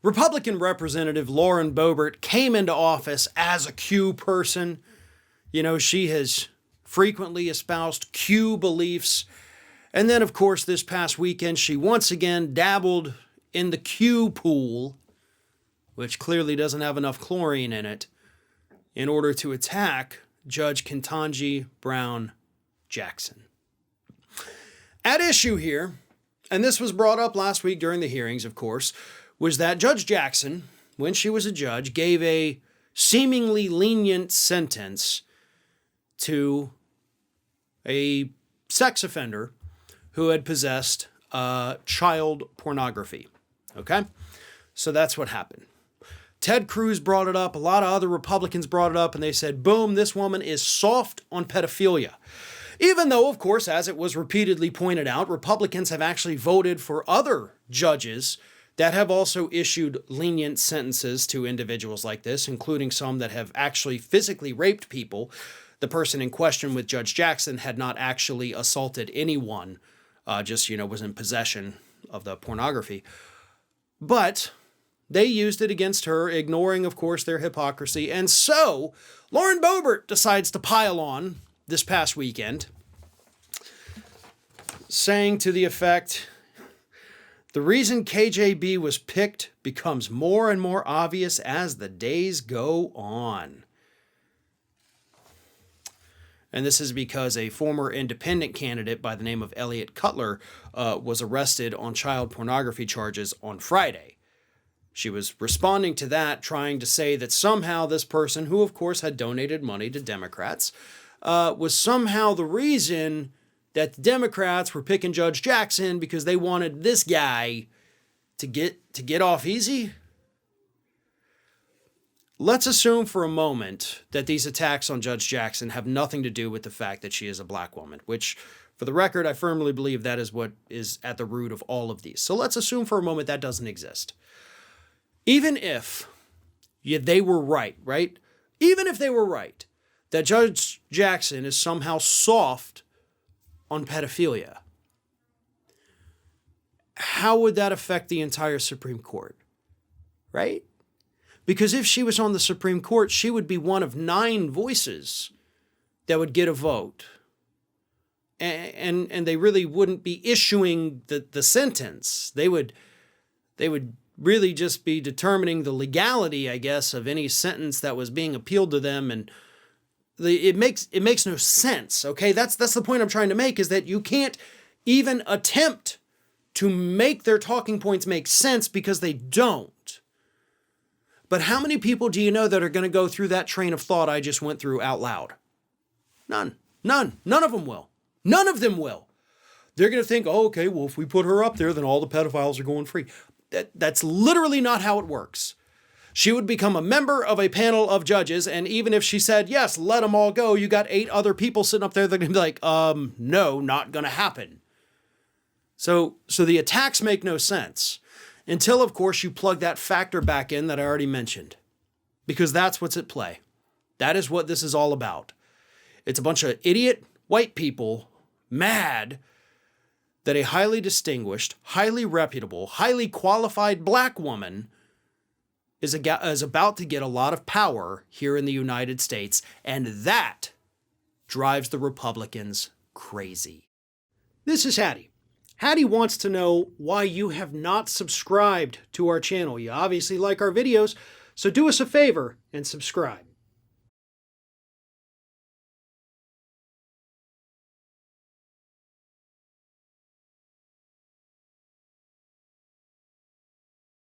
Republican Representative Lauren Boebert came into office as a Q person. You know, she has frequently espoused Q beliefs. And then, of course, this past weekend, she once again dabbled in the Q pool, which clearly doesn't have enough chlorine in it, in order to attack Judge Ketanji Brown Jackson. At issue here, and this was brought up last week during the hearings, of course, was that Judge Jackson, when she was a judge, gave a seemingly lenient sentence to a sex offender who had possessed child pornography. Okay? So that's what happened. Ted Cruz brought it up. A lot of other Republicans brought it up, and they said, boom, this woman is soft on pedophilia. Even though, of course, as it was repeatedly pointed out, Republicans have actually voted for other judges that have also issued lenient sentences to individuals like this, including some that have actually physically raped people. The person in question with Judge Jackson had not actually assaulted anyone, just, was in possession of the pornography. But they used it against her, ignoring, of course, their hypocrisy. And so Lauren Boebert decides to pile on this past weekend, saying to the effect, the reason KJB was picked becomes more and more obvious as the days go on. And this is because a former independent candidate by the name of Elliot Cutler was arrested on child pornography charges on Friday. She was responding to that, trying to say that somehow this person, who of course had donated money to Democrats, was somehow the reason that the Democrats were picking Judge Jackson because they wanted this guy to get off easy. Let's assume for a moment that these attacks on Judge Jackson have nothing to do with the fact that she is a black woman, which, for the record, I firmly believe that is what is at the root of all of these. So let's assume for a moment that doesn't exist. Even if they were right? Even if they were right, that Judge Jackson is somehow soft on pedophilia, how would that affect the entire Supreme Court? Right? Because if she was on the Supreme Court, she would be one of 9 voices that would get a vote. And they really wouldn't be issuing the sentence. They would really just be determining the legality, I guess, of any sentence that was being appealed to them. And it makes no sense, okay? That's the point I'm trying to make, is that you can't even attempt to make their talking points make sense because they don't. But how many people do you know that are going to go through that train of thought I just went through out loud? None. None of them will. None of them will. They're going to think, oh, okay, well, if we put her up there, then all the pedophiles are going free. That's literally not how it works. She would become a member of a panel of judges, and even if she said, yes, let them all go, you got 8 other people sitting up there that are going to be like, no, not going to happen. So the attacks make no sense until, of course, you plug that factor back in that I already mentioned, because that's what's at play. That is what this is all about. It's a bunch of idiot white people mad that a highly distinguished, highly reputable, highly qualified black woman is about to get a lot of power here in the United States, and that drives the Republicans crazy. This is Hattie. Hattie wants to know why you have not subscribed to our channel. You obviously like our videos, so do us a favor and subscribe.